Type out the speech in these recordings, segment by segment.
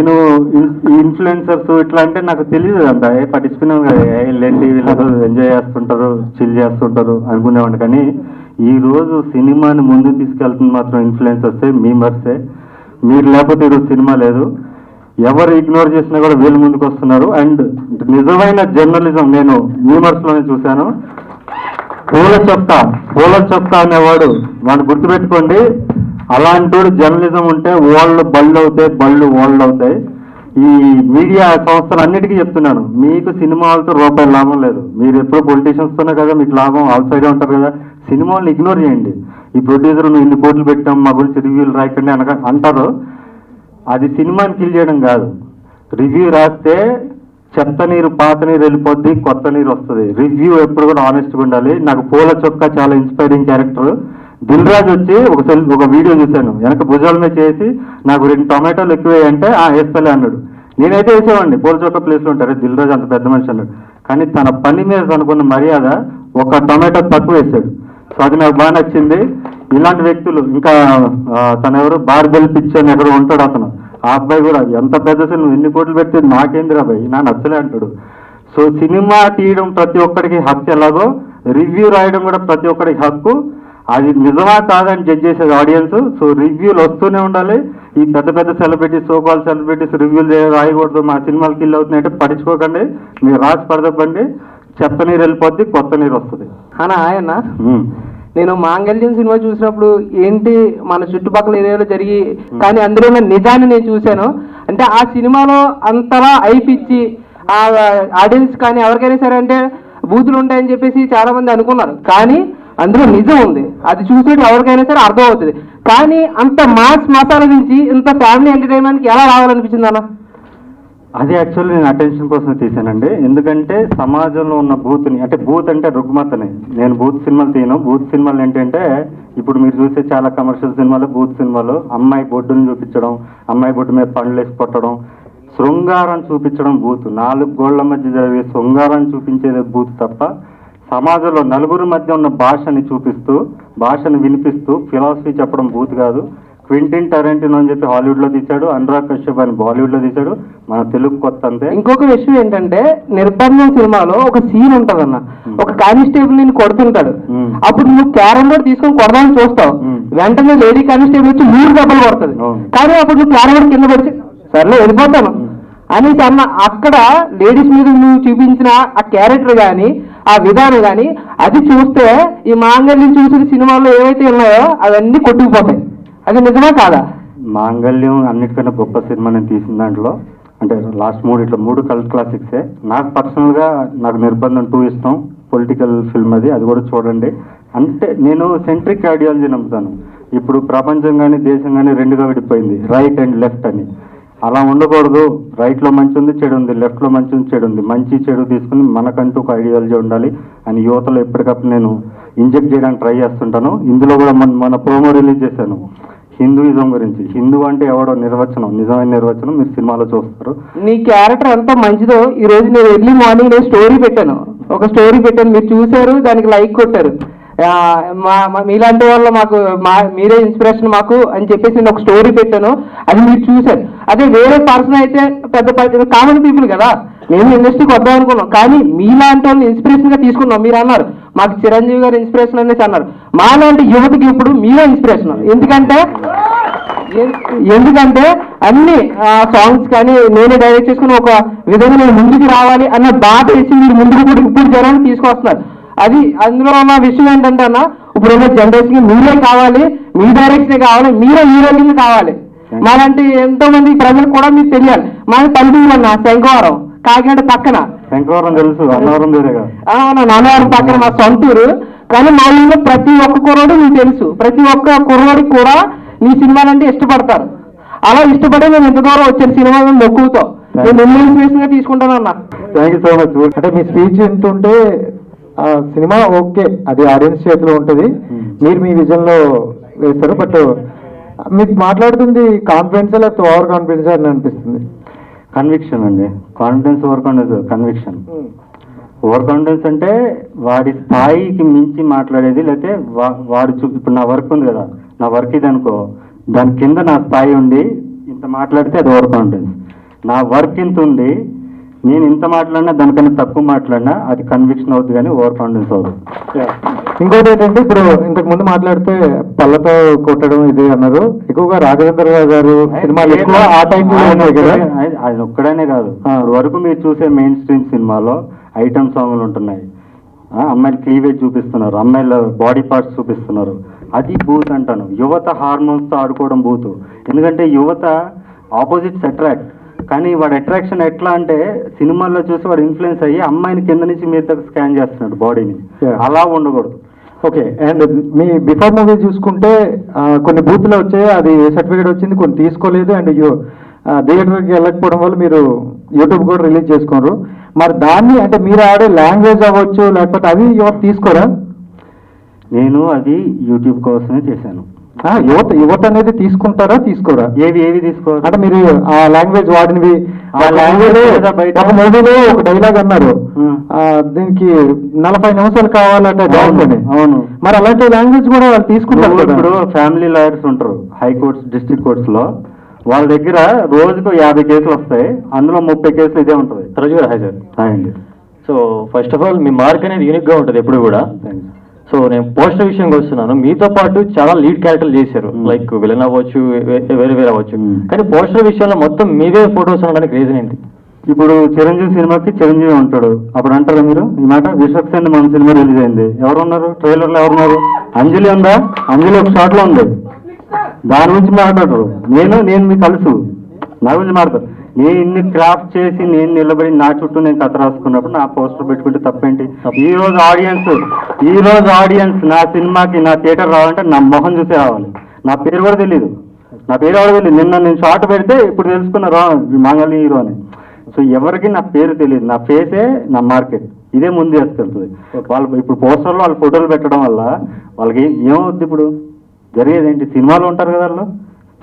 నేను ఇన్ఫ్లుయెన్సర్స్ ఇట్లా అంటే నాకు తెలియదు అంత పట్టించుకున్నాం కదా, వెళ్ళండి వీళ్ళతో ఎంజాయ్ చేస్తుంటారు, చిల్ చేస్తుంటారు అనుకునేవాడిని. కానీ ఈ రోజు సినిమాని ముందుకు తీసుకెళ్తుంది మాత్రం ఇన్ఫ్లుయెన్సర్సే, మీమర్సే. మీరు లేకపోతే ఈరోజు సినిమా లేదు. ఎవరు ఇగ్నోర్ చేసినా కూడా వీళ్ళు ముందుకు వస్తున్నారు. అండ్ నిజమైన జర్నలిజం నేను మీమర్స్లోనే చూశాను. పూల చొక్కా అనేవాడు వాడిని గుర్తుపెట్టుకోండి. అలాంటి జర్నలిజం ఉంటే వాళ్ళు బళ్ళు అవుతాయి, బళ్ళు వాళ్ళు అవుతాయి. ఈ మీడియా సంస్థలు అన్నిటికీ చెప్తున్నాను, మీకు సినిమాలతో రూపాయలు లాభం లేదు. మీరు ఎప్పుడు పొలిటీషియన్స్తోనే కదా మీకు లాభం, అవుట్ సైడే ఉంటారు కదా. సినిమాలను ఇగ్నోర్ చేయండి. ఈ ప్రొడ్యూసర్ నువ్వు ఇన్ని కోట్లు పెట్టాం మా గురించి రివ్యూలు రాయకండి అంటారు. అది సినిమాని కిల్ చేయడం కాదు. రివ్యూ రాస్తే చెత్త నీరు పాత నీరు వెళ్ళిపోద్ది, కొత్త నీరు వస్తుంది. రివ్యూ ఎప్పుడు కూడా ఆనెస్ట్గా ఉండాలి. నాకు పూల చొక్కా చాలా ఇన్స్పైరింగ్ క్యారెక్టర్. దిల్ రాజు వచ్చి ఒక వీడియో చూశాను, వెనక భుజాల మీద చేసి నాకు 2 టొమాటోలు ఎక్కువ అంటే వేస్తలే అన్నాడు. నేనైతే వేసేవాడిని, పూల చొక్కా ప్లేస్లో ఉంటారు. దిల్ రాజు అంత పెద్ద మనిషి అన్నాడు. కానీ తన పని మీద అనుకున్న మర్యాద 1 టొమాటో తక్కువ వేసాడు. సో అది నాకు బాగా నచ్చింది. ఇలాంటి వ్యక్తులు ఇంకా తన ఎవరు బార్బెల్ పిచ్ అని ఎక్కడ ఉంటాడు అతను, ఆ అబ్బాయి కూడా ఎంత పెద్ద సినిమా ఎన్ని కోట్లు పెడితే నాకేంద్ర అబ్బాయి నా నచ్చలే అంటాడు. సో సినిమా తీయడం ప్రతి ఒక్కడికి హక్కు ఎలాగో రివ్యూ రాయడం కూడా ప్రతి ఒక్కడికి హక్కు. అది నిజమా కాదని జడ్జ్ చేసేది ఆడియన్స్. సో రివ్యూలు వస్తూనే ఉండాలి. ఈ పెద్ద పెద్ద సెలబ్రిటీస్, సోకాల్ సెలబ్రిటీస్ రివ్యూలు రాయకూడదు, మా సినిమాలు కిల్ అవుతున్నాయంటే పట్టించుకోకండి. మీరు రాసి పడదప్పండి, చెత్త నీరు వెళ్ళిపోద్ది, కొత్త నీరు వస్తుంది. అన్నా ఆయన నేను మాంగళ్యం సినిమా చూసినప్పుడు ఏంటి మన చుట్టుపక్కల ఏరియాలో జరిగి, కానీ అందులో ఉన్న నిజాన్ని నేను చూశాను. అంటే ఆ సినిమాలో అంతలా అయిపిచ్చి ఆ ఆడియన్స్ కానీ ఎవరికైనా సరే అంటే బూతులు ఉంటాయని చెప్పేసి చాలా మంది అనుకున్నారు. కానీ అందులో నిజం ఉంది, అది చూసేది ఎవరికైనా సరే అర్థం అవుతుంది. కానీ అంత మాస్ మసాలా నుంచి ఇంత ఫ్యామిలీ ఎంటర్టైన్మెంట్కి ఎలా రావాలనిపించింది అన్న? అది యాక్చువల్లీ నేను అటెన్షన్ కోసం తీశానండి. ఎందుకంటే సమాజంలో ఉన్న బూత్ని, అంటే బూత్ అంటే రుగ్మతని, నేను బూత్ సినిమాలు తీయను. బూత్ సినిమాలు ఏంటంటే ఇప్పుడు మీరు చూసే చాలా కమర్షియల్ సినిమాలు బూత్ సినిమాలు. అమ్మాయి బొడ్డుని చూపించడం, అమ్మాయి బొడ్డు మీద పండ్లు వేసి కొట్టడం, శృంగారం చూపించడం బూత్. 4 గోళ్ల మధ్య జరిగే శృంగారం చూపించేదే బూత్ తప్ప సమాజంలో నలుగురి మధ్య ఉన్న భాషని చూపిస్తూ, భాషను వినిపిస్తూ ఫిలాసఫీ చెప్పడం బూత్ కాదు. క్వింటిన్ టరెంటినో అని చెప్పి హాలీవుడ్లో తీశాడు, అనురాగ్ కశ్యప్ అని బాలీవుడ్లో తీశాడు, మన తెలుగు కొత్త అంతే. ఇంకొక విషయం ఏంటంటే నిర్బంధం సినిమాలో ఒక సీన్ ఉంటదన్న, ఒక కానిస్టేబుల్ నేను కొడుతుంటాడు. అప్పుడు నువ్వు క్యారమ్ బోర్డ్ తీసుకొని కొడదామని చూస్తావు, వెంటనే లేడీ కానిస్టేబుల్ వచ్చి 3 దెబ్బలు కొడుతుంది. కానీ అప్పుడు నువ్వు క్యారమ్ బోర్డ్ కింద పడిచి సర్లే వెళ్ళిపోతాను అనేసి అన్న. అక్కడ లేడీస్ మీద నువ్వు చూపించిన ఆ క్యారెక్టర్ కానీ ఆ విధానం కానీ అది చూస్తే ఈ మాంగళ్యం చూసిన సినిమాల్లో ఏవైతే ఉన్నాయో అవన్నీ కొట్టుకుపోతాయి. అది నిజమే కాదా? మాంగళ్యం అన్నిటికన్నా గొప్ప సినిమా నేను తీసిన దాంట్లో. అంటే లాస్ట్ 3 కల్ట్ క్లాసిక్సే. నాకు పర్సనల్గా నాకు నిర్బంధం 2 ఇష్టం, పొలిటికల్ ఫిల్మ్ అది కూడా చూడండి. అంటే నేను సెంట్రిక్ ఐడియాలజీ నమ్ముతాను. ఇప్పుడు ప్రపంచం కానీ దేశం కానీ 2గా విడిపోయింది, రైట్ అండ్ లెఫ్ట్ అని. అలా ఉండకూడదు. రైట్లో మంచి ఉంది, చెడు ఉంది, లెఫ్ట్లో మంచి ఉంది, చెడు ఉంది. మంచి చెడు తీసుకుని మనకంటూ ఒక ఐడియాలజీ ఉండాలి అని యువతలో ఎప్పటికప్పుడు నేను ఇంజెక్ట్ చేయడానికి ట్రై చేస్తుంటాను. ఇందులో కూడా మన ప్రోమో రిలీజ్ చేశాను హిందూయిజం గురించి. హిందూ అంటే ఎవడో నిర్వచనం, నిజమైన నిర్వచనం మీరు సినిమాలో చూస్తారు. నీ క్యారెక్టర్ ఎంత మంచిదో ఈ రోజు నేను ఎర్లీ మార్నింగ్ నేను స్టోరీ పెట్టాను, ఒక స్టోరీ పెట్టాను, మీరు చూశారు, దానికి లైక్ కొట్టారు. మీలాంటి వాళ్ళు మాకు మీరే ఇన్స్పిరేషన్ మాకు అని చెప్పేసి నేను ఒక స్టోరీ పెట్టాను, అది మీరు చూశారు. అదే వేరే పర్సన్ అయితే పెద్ద కామన్ పీపుల్ కదా, మేము ఇండస్ట్రీకి వద్దాం అనుకున్నాం. కానీ మీలాంటి వాళ్ళని ఇన్స్పిరేషన్గా తీసుకున్నాం. మీరు అన్నారు మాకు చిరంజీవి గారు ఇన్స్పిరేషన్ అనేసి అన్నారు. మాలాంటి యువతకి ఇప్పుడు మీరే ఇన్స్పిరేషన్. ఎందుకంటే అన్ని సాంగ్స్ కానీ నేనే డైరెక్ట్ చేసుకుని ఒక విధంగా నేను ముందుకు రావాలి అన్న బాధ వేసి మీరు ముందుకు కూడా ఇప్పుడు జనాన్ని తీసుకొస్తున్నారు. అది అందులో ఉన్న విషయం ఏంటంటే అన్న, ఇప్పుడున్న జనరేషన్ మీరే కావాలి, మీ డైరెక్షనే కావాలి, మీరే హీరోయిన్ కావాలి. మాలాంటి ఎంతో మంది ప్రజలకు కూడా మీకు తెలియాలి. మాది పల్లెటూరు అన్న, శంకవరం, కాకినాడ పక్కన. శంకవరం తెలుసు, అన్నవరం నాన్నవరం పక్కన మా సొంతూరు. కానీ మా ఊళ్ళో ప్రతి ఒక్క కుర్రోడు మీకు తెలుసు, ప్రతి ఒక్క కుర్రోడికి కూడా మీ సినిమాలంటే ఇష్టపడతారు. అలా ఇష్టపడే మేము ఇంత దూరం వచ్చాను సినిమా మొక్కుతో. నేను ఇన్స్పిరేషన్ గా తీసుకుంటాను అన్న. Thank you so much. అంటే మీ స్పీచ్ వింటుంటే సినిమా ఓకే, అది ఆడియన్స్ చేతిలో ఉంటుంది, మీరు మీ విజన్ లో వేస్తారు. బట్ మీకు మాట్లాడుతుంది కాన్ఫిడెన్స్ లేకపోతే ఓవర్ కాన్ఫిడెన్స్ అని అనిపిస్తుంది? కన్విక్షన్ అండి. Confidence over confidence, conviction. Over confidence అంటే వాడి స్థాయికి మించి మాట్లాడేది, లేకపోతే వాడు ఇప్పుడు నా వర్క్ ఉంది కదా, నా వర్క్ ఇది అనుకో, దాని కింద నా స్థాయి ఉండి ఇంత మాట్లాడితే అది ఓవర్ కాన్ఫిడెన్స్. నా వర్క్ ఇంత ఉంది, నేను ఇంత మాట్లాడినా దానికన్నా తక్కువ మాట్లాడినా అది కన్విక్షన్ అవుతుంది కానీ ఓవర్ కాన్ఫిడెన్స్ అవుతుంది. ఇంకోటి ఏంటంటే ఇప్పుడు ఇంతకు ముందు మాట్లాడితే పళ్ళతో కొట్టడం ఇది అన్నారు, ఎక్కువగా రాఘవేంద్ర గారు సినిమాలు ఎక్కువ ఆ టైంలో ఉన్నాయి కదా. అది ఒక్కడనే కాదు, ఇప్పుడు వరకు మీరు చూసే మెయిన్ స్ట్రీమ్ సినిమాలో ఐటమ్ సాంగ్లు ఉంటున్నాయి, అమ్మాయిలు క్లీవేజ్ చూపిస్తున్నారు, అమ్మాయిల బాడీ పార్ట్స్ చూపిస్తున్నారు, అది బూత్ అంటాను. యువత హార్మోన్స్తో ఆడుకోవడం బూత్. ఎందుకంటే యువత ఆపోజిట్స్ అట్రాక్ట్, కానీ వాడు అట్రాక్షన్ ఎట్లా అంటే సినిమాల్లో చూసి వాడు ఇన్ఫ్లుయెన్స్ అయ్యి అమ్మాయిని కింద నుంచి మీద దాకా స్కాన్ చేస్తున్నాడు బాడీని. అలా ఉండకూడదు. Okay, and me before movie చూసుకుంటే కొన్ని బూత్లో వచ్చాయి, అది సర్టిఫికేట్ వచ్చింది, కొన్ని తీసుకోలేదు, అండ్ థియేటర్కి వెళ్ళకపోవడం వల్ల మీరు యూట్యూబ్ కూడా రిలీజ్ చేసుకున్నారు. మరి దాన్ని అంటే మీరు ఆడే లాంగ్వేజ్ అవ్వచ్చు లేకపోతే అవి ఎవరు తీసుకోరా? నేను అది యూట్యూబ్ కోసమే చేశాను. యువత అనేది తీసుకుంటారా తీసుకోరా? ఏవి తీసుకోరు అంటే మీరు ఆ లాంగ్వేజ్ వాడినవి, ఆ లాంగ్వేజ్ ఒక మూవీలో ఒక డైలాగ్ అన్నారు, దీనికి 40 నిమిషాలు కావాలంటే డాన్స్ అని. అవును, మరి అలాంటి లాంగ్వేజ్ కూడా వాళ్ళు తీసుకుంటారు. ఇప్పుడు ఫ్యామిలీ లాయర్స్ ఉంటారు హైకోర్ట్స్, డిస్ట్రిక్ట్ కోర్ట్స్ లో, వాళ్ళ దగ్గర రోజుకు 50 కేసులు వస్తాయి, అందులో 30 కేసులు ఇదే ఉంటుంది. సరోజ్ గారు, హాయ్ సార్. హాయ్ అండి. So first of all me mark అనేది యూనిక్ గా ఉంటుంది ఎప్పుడు కూడా. సో నేను పోస్టర్ విషయంకి వస్తున్నాను, మీతో పాటు చాలా లీడ్ క్యారెక్టర్లు చేశారు, లైక్ విలన్ అవ్వచ్చు, వేరే వేరే అవ్వచ్చు, కానీ పోస్టర్ విషయంలో మొత్తం మీవే ఫోటోస్ ఉండడానికి రీజన్ ఏంటి? ఇప్పుడు చిరంజీవి సినిమాకి చిరంజీవి ఉంటాడు, అప్పుడు అంటారా మీరు ఈ మాట? విశ్వక్సేన్ మన సినిమా రిలీజ్ అయింది, ఎవరున్నారు ట్రైలర్లో? ఎవరున్నారు? అంజలి ఉందా? అంజలి ఒక షాట్ లో ఉంది, దాని గురించి మాట్లాడరు. నేను మీకు కలుసు, నా గురించి మాట్లాడతారు. నేను ఇన్ని క్రాఫ్ట్ చేసి నేను నిలబడి నా చుట్టూ నేను కథ రాసుకున్నప్పుడు నా పోస్టర్ పెట్టుకుంటే తప్పేంటి? ఈ రోజు ఆడియన్స్ నా సినిమాకి, నా థియేటర్ రావాలంటే నా మొహం చూసే రావాలి. నా పేరు కూడా తెలియదు, నిన్న నేను షార్ట్ పెడితే ఇప్పుడు తెలుసుకున్నారు మాంగళ్య హీరో అని. సో ఎవరికి నా పేరు తెలియదు, నా ఫేసే నా మార్కెట్, ఇదే ముందు వేసుకెళ్తుంది. వాళ్ళు ఇప్పుడు పోస్టర్లో వాళ్ళు ఫోటోలు పెట్టడం వల్ల వాళ్ళకి ఏమవుద్ది? ఇప్పుడు జరిగేది ఏంటి? సినిమాలో ఉంటారు కదా వాళ్ళు,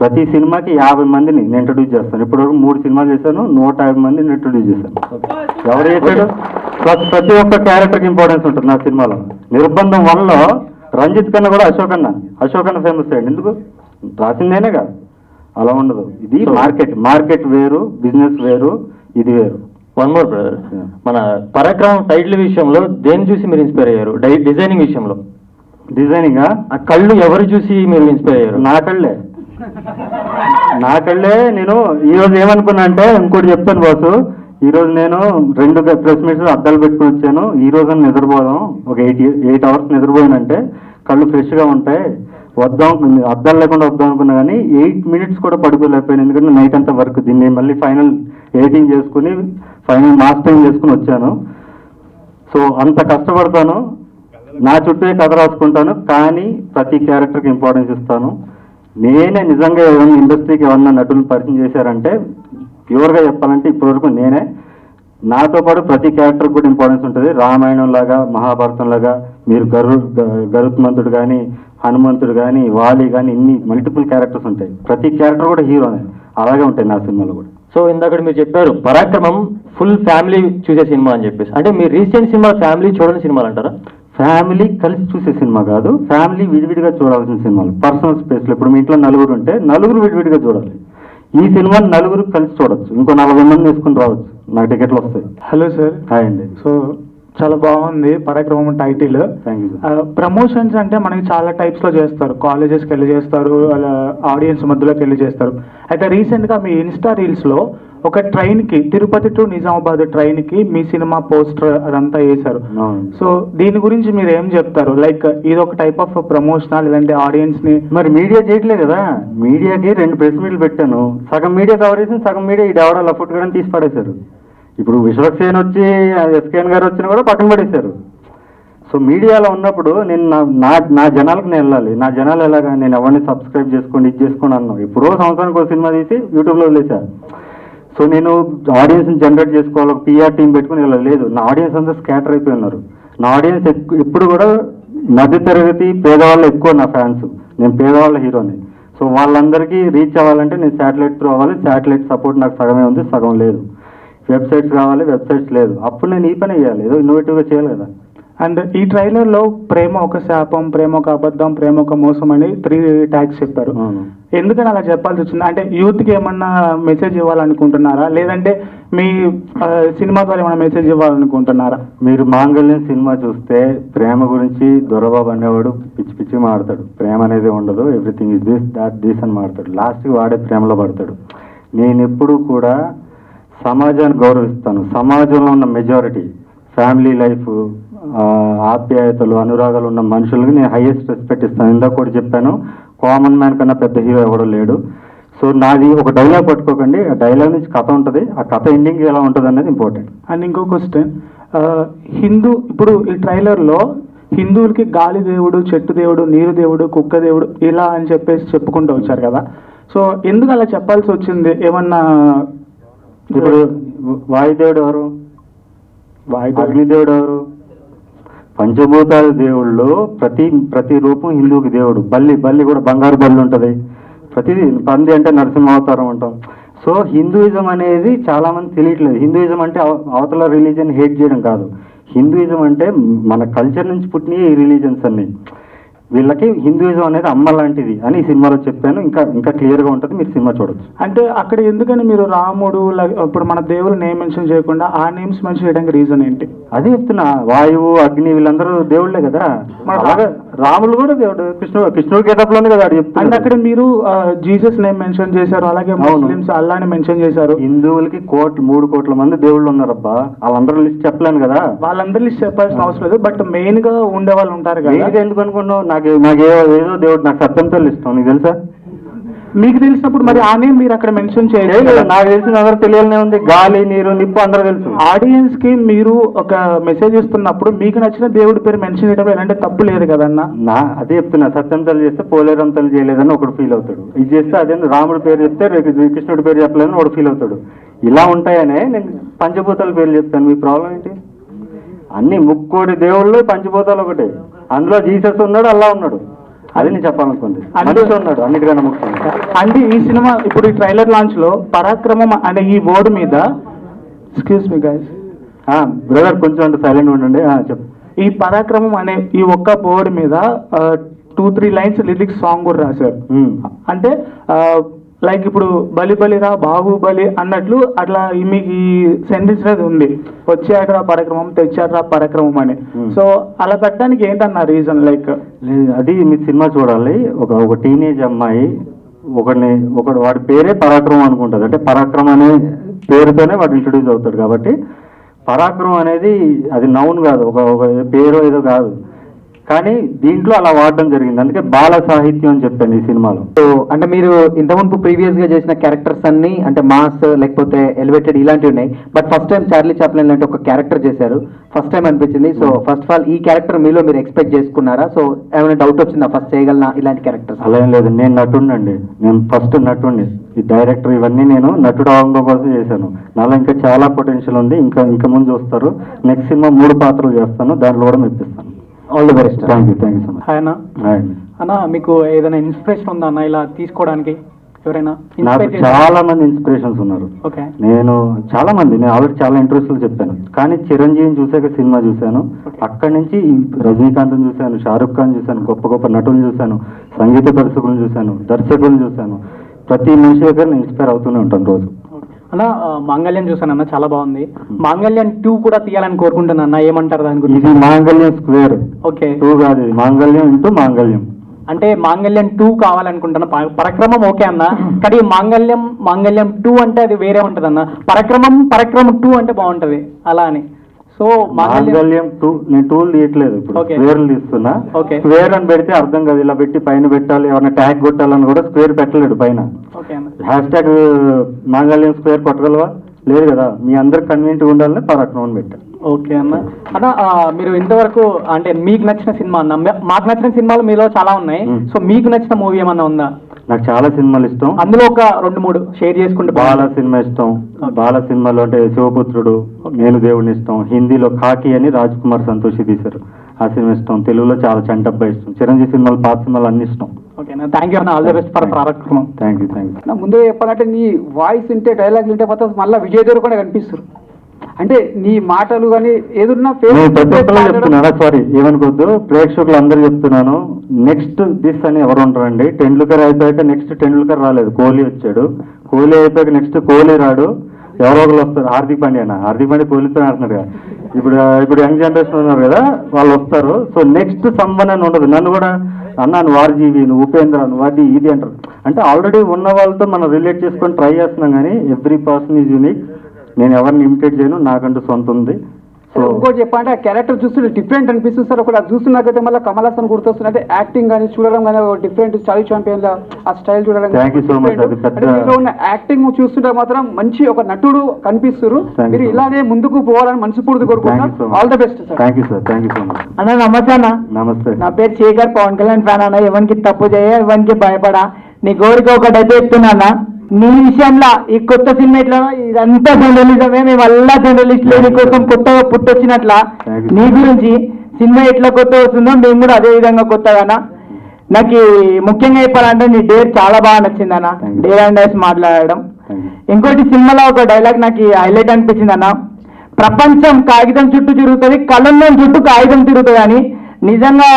ప్రతి సినిమాకి 50 మందిని నేను ఇంట్రడ్యూస్ చేస్తాను. ఇప్పటివరకు 3 సినిమాలు చేశాను, 150 మందిని ఇంట్రడ్యూస్ చేశాను. ఎవరు చేశాడు? ప్రతి ఒక్క క్యారెక్టర్కి ఇంపార్టెన్స్ ఉంటుంది నా సినిమాలో. నిర్బంధం 1లో రంజిత్ కన్నా కూడా అశోక్ అన్న ఫేమస్ అయ్యండి. ఎందుకు? రాసిందేనే కాదు, అలా ఉండదు. ఇది మార్కెట్ వేరు, బిజినెస్ వేరు, ఇది వేరు. వన్ మోర్ బ్రదర్, మన పరాక్రమం టైటిల్ విషయంలో దేని చూసి మీరు ఇన్స్పైర్ అయ్యారు? డిజైనింగ్ విషయంలో. డిజైనింగ్ ఆ కళ్ళు ఎవరు చూసి మీరు ఇన్స్పైర్ అయ్యారు? నా కళ్ళే. నేను ఈరోజు ఏమనుకున్నా అంటే, ఇంకోటి చెప్తాను బాసు, ఈరోజు నేను 2 ప్రెస్ మీట్స్ అద్దాలు పెట్టుకుని వచ్చాను. ఈ రోజు నిద్రపోదాం, ఒక 8 అవర్స్ నిద్రపోయానంటే కళ్ళు ఫ్రెష్గా ఉంటాయి, అద్దాలు లేకుండా వద్దాం అనుకున్నా, కానీ 8 మినిట్స్ కూడా పడుకోలేకపోయాను. ఎందుకంటే నైట్ అంతా వర్క్, దీన్ని మళ్ళీ ఫైనల్ ఎడిటింగ్ చేసుకుని ఫైనల్ మాస్టరింగ్ చేసుకుని వచ్చాను. సో అంత కష్టపడతాను, నా చుట్టూ కథ రాసుకుంటాను, కానీ ప్రతి క్యారెక్టర్కి ఇంపార్టెన్స్ ఇస్తాను. నేనే నిజంగా ఎవరైనా ఇండస్ట్రీకి ఎవరన్నా నటులను పరిచయం చేశారంటే, ప్యూర్గా చెప్పాలంటే ఇప్పటివరకు నేనే. నాతో పాటు ప్రతి క్యారెక్టర్కి కూడా ఇంపార్టెన్స్ ఉంటుంది. రామాయణం లాగా, మహాభారతం లాగా, మీరు గరుత్మంతుడు కానీ, హనుమంతుడు కానీ, వాలి కానీ, ఇన్ని మల్టిపుల్ క్యారెక్టర్స్ ఉంటాయి. ప్రతి క్యారెక్టర్ కూడా హీరోనే, అలాగే ఉంటాయి నా సినిమాలో కూడా. సో ఇందాక మీరు చెప్పారు పరాక్రమం ఫుల్ ఫ్యామిలీ చూసే సినిమా అని చెప్పేసి, అంటే మీ రీసెంట్ సినిమా ఫ్యామిలీ చూడని సినిమాలు అంటారా? ఫ్యామిలీ కలిసి చూసే సినిమా కాదు, ఫ్యామిలీ విడివిడిగా చూడాల్సిన సినిమాలు. పర్సనల్ స్పేస్లో ఇప్పుడు మీ ఇంట్లో 9 ఉంటే 9 విడివిడిగా చూడాలి. ఈ సినిమాని 9 కలిసి చూడొచ్చు, ఇంకో 40 మంది వేసుకుని రావచ్చు, నాకు టికెట్లు వస్తాయి. Hello sir. హాయ్ అండి. సో చాలా బాగుంది పరాక్రమం టైటిల్. Thank you. ప్రమోషన్స్ అంటే మనకి చాలా టైప్స్ లో చేస్తారు, కాలేజెస్కి వెళ్ళి చేస్తారు, అలా ఆడియన్స్ మధ్యలోకి వెళ్ళి చేస్తారు. అయితే రీసెంట్గా మీ ఇన్స్టా రీల్స్లో ఒక ట్రైన్కి, తిరుపతి టు నిజామాబాద్ ట్రైన్కి మీ సినిమా పోస్టర్ అదంతా వేశారు. సో దీని గురించి మీరు ఏం చెప్తారు? లైక్ ఇది ఒక టైప్ ఆఫ్ ప్రమోషనల్, లేదంటే ఆడియన్స్ని? మరి మీడియా చేయట్లేదు కదా, మీడియాకి 2 ప్రెస్ మీట్లు పెట్టాను, సగం మీడియా కవర్ చేసి సగం మీడియా ఈ డెవడ లఫుట్ కూడా తీసి పడేశారు. ఇప్పుడు విశ్వక్సేన్ వచ్చి ఎస్కేఎన్ గారు వచ్చినా కూడా పక్కన పడేశారు. సో మీడియాలో ఉన్నప్పుడు నేను నా జనాలకు నేను వెళ్ళాలి. నా జనాలు ఎలాగా, నేను ఎవరిని సబ్స్క్రైబ్ చేసుకోండి, ఇది చేసుకోండి అన్నాను. ఎప్పుడో సంవత్సరానికి ఒక సినిమా తీసి యూట్యూబ్లో వదిలేశాను. సో నేను ఆడియన్స్ని జనరేట్ చేసుకోవాలి, ఒక పిఆర్ టీం పెట్టుకుని వెళ్ళలేదు. నా ఆడియన్స్ అంతా స్కాటర్ అయిపోయి ఉన్నారు. నా ఆడియన్స్ ఎప్పుడు కూడా మధ్యతరగతి పేదవాళ్ళు ఎక్కువ నా ఫ్యాన్స్. నేను పేదవాళ్ళ హీరోని. సో వాళ్ళందరికీ రీచ్ అవ్వాలంటే నేను శాటిలైట్ త్రూ అవ్వాలి. శాటిలైట్ సపోర్ట్ నాకు సగమే ఉంది, సగం లేదు. వెబ్సైట్స్ కావాలి, వెబ్సైట్స్ లేదు. అప్పుడు నేను ఈ పని చేయాలి, ఏదో ఇన్నోవేటివ్గా చేయాలి కదా. అండ్ ఈ ట్రైలర్ లో ప్రేమ ఒక శాపం, ప్రేమ ఒక అబద్ధం, ప్రేమ ఒక మోసం అని 3 ట్యాగ్స్ చెప్పారు. ఎందుకని అలా చెప్పాల్సి వచ్చింది? అంటే యూత్ కి ఏమన్నా మెసేజ్ ఇవ్వాలనుకుంటున్నారా, లేదంటే మీ సినిమా ద్వారా ఏమైనా మెసేజ్ ఇవ్వాలనుకుంటున్నారా? మీరు మాంగళ్యం సినిమా చూస్తే ప్రేమ గురించి దొరబాబు అనేవాడు పిచ్చి పిచ్చి మాడతాడు. ప్రేమ అనేది ఉండదు, everything is this that this అని మాడతాడు. లాస్ట్కి వాడే ప్రేమలో పడతాడు. నేను ఎప్పుడు కూడా సమాజాన్ని గౌరవిస్తాను. సమాజంలో ఉన్న మెజారిటీ ఫ్యామిలీ లైఫ్, ఆప్యాయతలు, అనురాగాలు ఉన్న మనుషులకి నేను హైయెస్ట్ రెస్పెక్ట్ ఇస్తాను. ఇందాక కూడా చెప్పాను, కామన్ మ్యాన్ కన్నా పెద్ద హీరో ఎవడో లేడు. సో నాది ఒక డైలాగ్ పట్టుకోకండి, ఆ డైలాగ్ నుంచి కథ ఉంటుంది, ఆ కథ ఎండింగ్ ఎలా ఉంటుంది అనేది ఇంపార్టెంట్. అండ్ ఇంకో క్వశ్చన్, ఇప్పుడు ఈ ట్రైలర్లో హిందువులకి గాలి దేవుడు, చెట్టు దేవుడు, నీరు దేవుడు, కుక్క దేవుడు ఇలా అని చెప్పేసి చెప్పుకుంటూ వచ్చారు కదా. సో ఎందుకు అలా చెప్పాల్సి వచ్చింది? ఏమన్నా ఇప్పుడు వాయుదేవుడు ఎవరు? అగ్నిదేవుడు ఎవరు? పంచభూతాల దేవుళ్ళు ప్రతి రూపం హిందువుకి దేవుడు. బల్లి కూడా బంగారు బల్లి ఉంటుంది. ప్రతిదీ పంది అంటే నరసింహావతారం అంటాం. సో హిందూయిజం అనేది చాలా మంది తెలియట్లేదు. హిందూయిజం అంటే అవతల రిలీజన్ హేట్ చేయడం కాదు. హిందూయిజం అంటే మన కల్చర్ నుంచి పుట్టిన ఈ రిలీజన్స్ అన్ని. వీళ్ళకి హిందూయిజం అనేది అమ్మ లాంటిది అని ఈ సినిమాలో చెప్పాను. ఇంకా క్లియర్గా ఉంటుంది, మీరు సినిమా చూడొచ్చు. అంటే అక్కడ ఎందుకని మీరు రాముడు ఇప్పుడు మన దేవుడు నేమ్ మెన్షన్ చేయకుండా ఆ నేమ్స్ మెన్షన్ చేయడానికి రీజన్ ఏంటి? అదే చెప్తున్నా, వాయువు, అగ్ని వీళ్ళందరూ దేవుళ్ళే కదా. అలాగే రాములు కూడా దేవుడు. కృష్ణుడు గెటప్ లోనే కదా చెప్తున్నా. అంటే అక్కడ మీరు జీసస్ నేమ్ మెన్షన్ చేశారు, అలాగే ముస్లిమ్స్ అల్లాని మెన్షన్ చేశారు. హిందువులకి 3 కోట్ల మంది దేవుళ్ళు ఉన్నారబ్బా. వాళ్ళందరూ లిస్ట్ చెప్పలేను కదా. వాళ్ళందరూ లిస్ట్ చెప్పాల్సిన అవసరం లేదు, బట్ మెయిన్ గా ఉండే వాళ్ళు ఉంటారు కదా. ఎందుకు అనుకున్నావు? నాకు ఏదో దేవుడు, నాకు సత్యంతో ఇష్టం. నీకు తెలుసా? మీకు తెలిసినప్పుడు మరి ఆ నేమ్ మీరు అక్కడ మెన్షన్ చేయలేదు. నాకు తెలిసిన అందరూ తెలియాలనే ఉంది. గాలి, నీరు, నిప్పు అందరూ తెలుసు. ఆడియన్స్ కి మీరు ఒక మెసేజ్ ఇస్తున్నప్పుడు మీకు నచ్చిన దేవుడి పేరు మెన్షన్ చేయడం ఎలాంటి తప్పు లేదు కదన్నా. అదే చెప్తున్నా, సత్యంతలు చేస్తే పోలేరంతలు చేయలేదని ఒకడు ఫీల్ అవుతాడు. ఇది చేస్తే అదే రాముడి పేరు చెప్తే కృష్ణుడి పేరు చెప్పలేదని ఒకడు ఫీల్ అవుతాడు. ఇలా ఉంటాయనే నేను పంచభూతాల పేర్లు చెప్తాను. మీ ప్రాబ్లం ఏంటి? అన్ని 3 దేవుళ్ళు, పంచభూతాలు ఒకటే. అందులో జీసస్ ఉన్నాడు, అల్లా ఉన్నాడు. అది నేను చెప్పాలనుకుంది. మనిషి ఉన్నాడు అన్నిటికన్నా ముఖ్యంగా. అంటే ఈ సినిమా ఇప్పుడు ఈ ట్రైలర్ లాంచ్ లో పరాక్రమం అనే ఈ బోర్డు మీద, ఎక్స్క్యూజ్ మీ గైస్, బ్రదర్ కొంచెం అంటే సైలెంట్ ఉండండి. చెప్పు. ఈ పరాక్రమం అనే ఈ ఒక్క బోర్డు మీద 2-3 లైన్స్ లిరిక్స్ సాంగ్ కూడా రాశారు. అంటే లైక్ ఇప్పుడు బలి బలిరా బాహుబలి అన్నట్లు అట్లా మీకు ఈ సెంటెన్స్ అనేది ఉంది, వచ్చాడరా పరాక్రమం, తెచ్చాడరా పరాక్రమం అని. సో అలా పెట్టడానికి ఏంటన్న రీజన్? లైక్ అది మీ సినిమా చూడాలి. ఒక టీనేజ్ అమ్మాయి వాడి పేరే పరాక్రమం అనుకుంటుంది. అంటే పరాక్రమం అనే పేరుతోనే వాడు ఇంట్రొడ్యూస్ అవుతాడు. కాబట్టి పరాక్రమం అనేది అది నౌన్ కాదు, ఒక పేరు ఏదో కాదు. కానీ దీంట్లో అలా వాడడం జరిగింది. అందుకే బాల సాహిత్యం అని చెప్పాను ఈ సినిమాలో. సో అంటే మీరు ఇంతకుముందు ప్రీవియస్ గా చేసిన క్యారెక్టర్స్ అన్ని అంటే మాస్ లేకపోతే ఎలివేటెడ్ ఇలాంటివి ఉన్నాయి. But first time Charlie Chaplin లాంటి ఒక క్యారెక్టర్ చేశారు, ఫస్ట్ టైం అనిపించింది. సో ఫస్ట్ ఆఫ్ ఆల్ ఈ క్యారెక్టర్ మీలో మీరు ఎక్స్పెక్ట్ చేసుకున్నారా? సో ఏమైనా డౌట్ వచ్చిందా ఫస్ట్ చేయగలనా ఇలాంటి క్యారెక్టర్స్? అలా ఏం లేదు, నేను నటుండండి. నేను ఫస్ట్ నటుండి. ఈ డైరెక్టర్ ఇవన్నీ నేను నటుడు అవడం కోసం చేశాను. నాలో ఇంకా చాలా పొటెన్షియల్ ఉంది. ఇంకా ముందు చూస్తారు. నెక్స్ట్ సినిమా 3 పాత్రలు చేస్తాను, దాంట్లో కూడా మెప్పిస్తాను. All the best. Thank you so much. అన్న మీకు ఏదైనా ఇన్స్పిరేషన్ ఉందా అన్న ఇలా తీసుకోవడానికి? ఎవరైనా నాకు చాలా మంది ఇన్స్పిరేషన్స్ ఉన్నారు. నేను ఆల్రెడీ చాలా ఇంట్రెస్ట్లు చెప్పాను. కానీ చిరంజీవిని చూసాక సినిమా చూశాను. అక్కడి నుంచి రజనీకాంత్ని చూశాను, షారుఖ్ ఖాన్ చూశాను, గొప్ప నటులను చూశాను, సంగీత దర్శకులను చూశాను, దర్శకులను చూశాను. ప్రతి మనిషి దగ్గర నేను ఇన్స్పైర్ అవుతూనే ఉంటాను రోజు. అన్న మాంగళ్యం చూసాను అన్న, చాలా బాగుంది. మాంగళ్యం 2 కూడా తీయాలని కోరుకుంటున్నా అన్న, ఏమంటారు దాని గురించి? ఇది మాంగళ్యం స్క్వేర్. ఓకే, 2 కాదు, మాంగళ్యం ఇంటూ మాంగళ్యం. అంటే మాంగళ్యం 2 కావాలనుకుంటున్నా. పరక్రమం ఓకే అన్న, కానీ మాంగళ్యం 2 అంటే అది వేరే ఉంటది అన్న. పరక్రమం 2 అంటే బాగుంటది అలా అని. సో మాంగళ్యం 2 నేను 2 తీయట్లేదు, ఇప్పుడు స్క్వేర్లు తీస్తున్నా. స్క్వేర్ అని పెడితే అర్థం కాదు, ఇలా పెట్టి పైన పెట్టాలి, ఎవరైనా ట్యాగ్ కొట్టాలని కూడా స్క్వేర్ పెట్టలేడు పైన. హ్యాష్ ట్యాగ్ మాంగళ్యం స్క్వేర్ కొట్టగలవా? లేదు కదా. మీ అందరికి కన్వీనియంట్ గా ఉండాలని పరాక్రమం పెట్టారు. ఓకే అన్న. అన్న మీరు ఇంతవరకు అంటే మీకు నచ్చిన సినిమా అన్న, మాకు నచ్చిన సినిమాలు మీలో చాలా ఉన్నాయి. సో మీకు నచ్చిన మూవీ ఏమన్నా ఉందా? నాకు చాలా సినిమాలు ఇష్టం. అందులో ఒక 2-3 షేర్ చేసుకుంటే. బాల సినిమా ఇష్టం. బాల సినిమాలో అంటే శివపుత్రుడు, నేను దేవుడిని ఇష్టం. హిందీలో ఖాకీ అని రాజ్ కుమార్ సంతోషి తీశారు, ఆ సినిమా ఇష్టం. తెలుగులో చాలా చంటబ్బా ఇష్టం. చిరంజీవి సినిమాలు, పాత సినిమాలు అన్ని ఇష్టం. థ్యాంక్ యూ అన్న, ఆల్ ది బెస్ట్ ఫర్ పరాక్రమం. Thank you. ముందే చెప్పాలంటే నీ వాయిస్ వింటే, డైలాగ్ వింటే పోతే మళ్ళీ విజయ్ దేవరకొండ కనిపిస్తారు. అంటే నీ మాటలు కానీ ఏదన్నా నేను ప్రతి ఒక్కరు చెప్తున్నాను, సారీ ఏమనుకోద్దు, ప్రేక్షకులు అందరూ చెప్తున్నాను, నెక్స్ట్ దిస్ అని ఎవరు ఉంటారండి? టెండూల్కర్ అయిపోయాక నెక్స్ట్ టెండూల్కర్ రాలేదు, కోహ్లీ వచ్చాడు. కోహ్లీ అయిపోయాక నెక్స్ట్ కోహ్లీ రాడు, ఎవరో ఒకరు వస్తారు. హార్దిక్ పాండ్యా, హార్దిక్ పాండ్యా కోహ్లీతో ఆడుతున్నారు కదా, ఇప్పుడు యంగ్ జనరేషన్ ఉన్నారు కదా, వాళ్ళు వస్తారు. సో నెక్స్ట్ సంవన్ అని ఉండదు. నన్ను కూడా అన్నా నువ్వు ఆర్జీవి, నువ్వు ఉపేంద్ర, నువ్వు అది ఇది అంటారు. అంటే ఆల్రెడీ ఉన్న వాళ్ళతో మనం రిలేట్ చేసుకొని ట్రై చేస్తున్నాం, కానీ ఎవ్రీ పర్సన్ ఈజ్ యూనిక్. నేను ఎవరిని ఇమిటేట్ చేయను, నాకంటూ సొంత ఉంది. సో ఇంకోటి చెప్పాలంటే ఆ క్యారెక్టర్ చూస్తుంటే డిఫరెంట్ అనిపిస్తుంది సార్. ఒకటి అది చూస్తున్నట్టయితే మళ్ళీ కమల్ హాసన్ గుర్తొస్తుంది. అంటే యాక్టింగ్ కానీ చూడడం కానీ డిఫరెంట్ స్టైల్ ఛాంపియన్ ఆ స్టైల్ చూడడం. Thank you so much. అది పెద్ద ఉన్న యాక్టింగ్ చూస్తుంటే మాత్రం మంచి ఒక నటుడు కనిపిస్తారు. మీరు ఇలానే ముందుకు పోవాలని మనస్ఫూర్తి కోరుకుంటున్నాను. All the best sir. Thank you sir, thank you so much అన్న. నమస్తే అన్న. నమస్తే. నా పేరు శేఖర్, పవన్ కళ్యాణ్ ఫ్యాన్ అన్న. ఎవరికి తప్పు చేయ, ఎవరికి భయపడా. నీ కోరిక ఒకటైతే చెప్తున్నా, నీ విషయంలో ఈ కొత్త సినిమా ఇట్లా ఇదంతా జర్నలిజమే, మేము అల్లా జర్నలిస్టులు నీ కోసం కొత్తగా పుట్టొచ్చినట్ల నీ గురించి సినిమా ఎట్లా కొత్త వస్తుందో మేము కూడా అదే విధంగా కొత్తగానా. నాకు ముఖ్యంగా చెప్పాలంటే నీ డేర్ చాలా బాగా నచ్చింది అన్న, డేర్ అండ్ డేస్ మాట్లాడడం. ఇంకోటి సినిమాలో ఒక డైలాగ్ నాకు హైలైట్ అనిపించింది అన్న, ప్రపంచం కాగితం చుట్టూ తిరుగుతుంది, కళ్ళల్లో చుట్టూ కాగితం తిరుగుతుంది అని. నిజంగా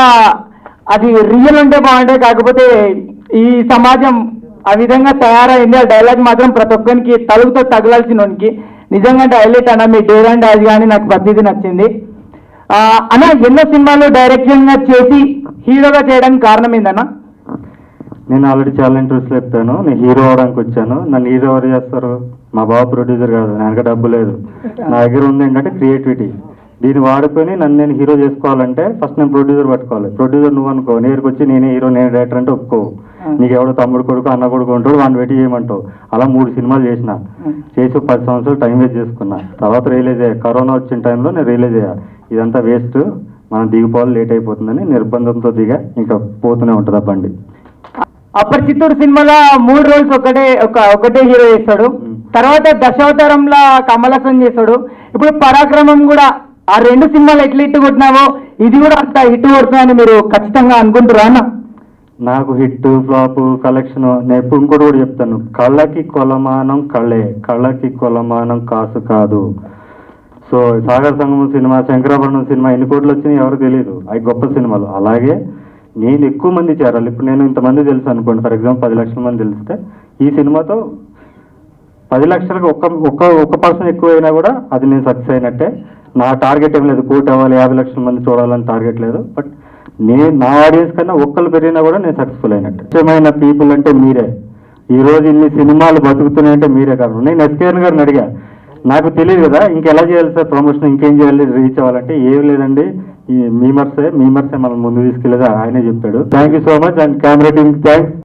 అది రియల్ ఉంటే బాగుంటుంది, కాకపోతే ఈ సమాజం ఆ విధంగా తయారైంది. ఆ డైలాగ్ మాత్రం ప్రతి ఒక్కరికి తలుగుతో తగలాల్సిన నిజంగా హైలైట్ అన్న. మీ డేర్ అండ్ డాష్ కానీ నాకు ప్రతిదీ నచ్చింది అన్న. ఎన్నో సినిమాలు డైరెక్షన్ గా చేసి హీరోగా చేయడానికి కారణం ఏందన్నా? నేను ఆల్రెడీ చాలా ఇంటర్వ్యూస్లో చెప్తాను, నేను హీరో అవడానికి వచ్చాను. నన్ను హీరో ఎవరు చేస్తారు? మా బాబు ప్రొడ్యూసర్ కాదు, నాకు డబ్బు లేదు. నా దగ్గర ఉంది ఏంటంటే క్రియేటివిటీ. దీన్ని వాడుకొని నన్ను నేను హీరో చేసుకోవాలంటే ఫస్ట్ నేను ప్రొడ్యూసర్ పట్టుకోవాలి. ప్రొడ్యూసర్ నువ్వు అనుకో, నేరుకు వచ్చి నేనే హీరో, నేను డైరెక్టర్ అంటే ఒప్పుకోవు. నీకు ఎవడో తమ్ముడు కొడుకు అన్న కొడుకు ఉంటాడు, వాడిని పెట్టి చేయమంటావు. అలా 3 సినిమాలు చేసి 10 సంవత్సరాలు టైం వేస్ట్ చేసుకున్నా. తర్వాత రియలైజ్ అయ్యా, కరోనా వచ్చిన టైంలో నేను రియలైజ్ అయ్యా ఇదంతా వేస్ట్, మనం దిగిపోవాలి, లేట్ అయిపోతుందని నిర్బంధంతో దిగా ఇంకా పోతూనే ఉంటుంది ఆ బండి. అపరిచితుడు సినిమాలో 3 రోల్స్ ఒకటే హీరో చేస్తాడు. తర్వాత దశావతారంలో కమల్ హాసన్ చేస్తాడు. ఇప్పుడు పరాక్రమం కూడా ఆ 2 సినిమాలు ఎట్లా హిట్ కొట్టినావో ఇది కూడా అంత హిట్ కొడుతుందని మీరు ఖచ్చితంగా అనుకుంటారా అన్న? నాకు హిట్ ఫ్లాప్ కలెక్షన్ నేను ఎప్పుడు ఇంకోటి కూడా చెప్తాను, కళ్ళకి కొలమానం కళే, కళ్ళకి కొలమానం కాసు కాదు. సో సాగర్ సంగమం సినిమా, శంకరాభరణం సినిమా ఎన్ని కోట్లు వచ్చినాయి ఎవరు తెలియదు, అవి గొప్ప సినిమాలు. అలాగే నేను ఎక్కువ మంది చేరాలి. ఇప్పుడు నేను ఇంతమంది తెలుసు అనుకోండి, ఫర్ ఎగ్జాంపుల్ 10 లక్షల మంది తెలిస్తే ఈ సినిమాతో 10 లక్షలకు ఒక్క పర్సన్ ఎక్కువ అయినా కూడా అది నేను సక్సెస్ అయినట్టే. నా టార్గెట్ ఏం లేదు 1 కోటి అవ్వాలి, 50 లక్షల మంది చూడాలని టార్గెట్ లేదు. బట్ నేను నా ఆడియన్స్ కన్నా ఒక్కరు పెరిగినా కూడా నేను సక్సెస్ఫుల్ అయినట్టు. ముఖ్యమైన పీపుల్ అంటే మీరే. ఈరోజు ఇన్ని సినిమాలు బతుకుతున్నాయంటే మీరే కారణం. నేను ఎస్కేఎన్ గారిని అడిగా, నాకు తెలియదు కదా ఇంకెలా చేయాలి సార్ ప్రమోషన్, ఇంకేం చేయాలి రీచ్ అవ్వాలంటే, ఏం లేదండి ఈ మీమర్సే మనం ముందు తీసుకెళ్ళేది ఆయనే చెప్పాడు. Thank you so much and camera team thanks.